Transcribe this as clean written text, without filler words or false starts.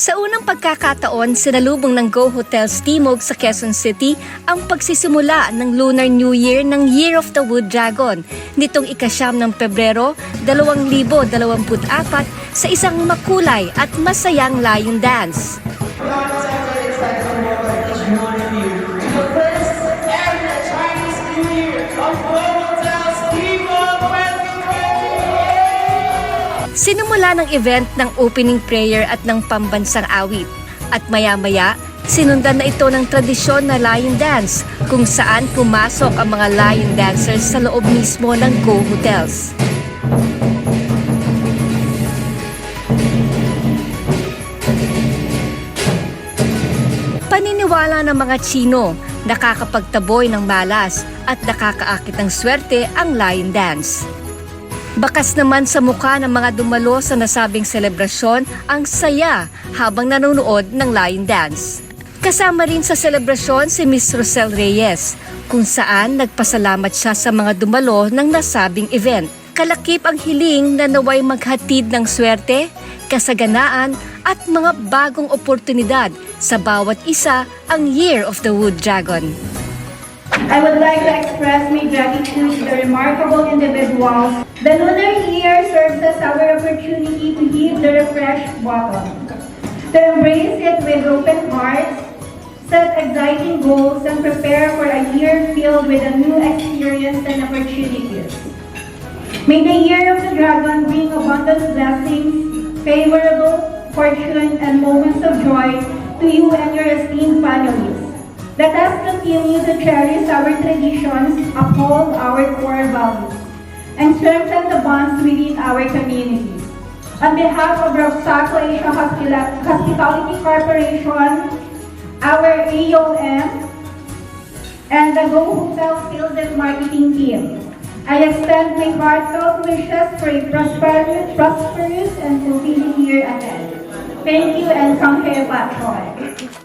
Sa unang pagkakataon, sinalubong ng Go Hotels Timog sa Quezon City ang pagsisimula ng Lunar New Year ng Year of the Wood Dragon nitong ika-9 ng Pebrero 2024 sa isang makulay at masayang lion dance. Sinumula ng event ng opening prayer at ng pambansang awit. At maya-maya, sinundan na ito ng tradisyon na lion dance kung saan pumasok ang mga lion dancers sa loob mismo ng Go Hotels. Paniniwala ng mga Tsino, nakakapagtaboy ng malas at nakakaakit ng swerte ang lion dance. Bakas naman sa mukha ng mga dumalo sa nasabing selebrasyon ang saya habang nanonood ng lion dance. Kasama rin sa selebrasyon si Miss Rosel Reyes, kung saan nagpasalamat siya sa mga dumalo ng nasabing event. Kalakip ang hiling na naway maghatid ng swerte, kasaganaan at mga bagong oportunidad sa bawat isa ang Year of the Wood Dragon. I would like to express my gratitude to the remarkable individuals. The Lunar Year serves as our opportunity to give the refresh button, to embrace it with open hearts, set exciting goals, and prepare for a year filled with a new experience and opportunities. May the Year of the Dragon bring abundant blessings, favorable fortune, and moments of joy to you and your esteemed families. Let us continue to cherish our traditions, uphold our core values, and strengthen the bonds within our communities. On behalf of Roxaco Asia Hospitality Corporation, our AOM, and the Go Hotel Sales and Marketing team, I extend my heartfelt wishes for a prosperous and fulfilling year ahead. Thank you and Kanghe Patroy.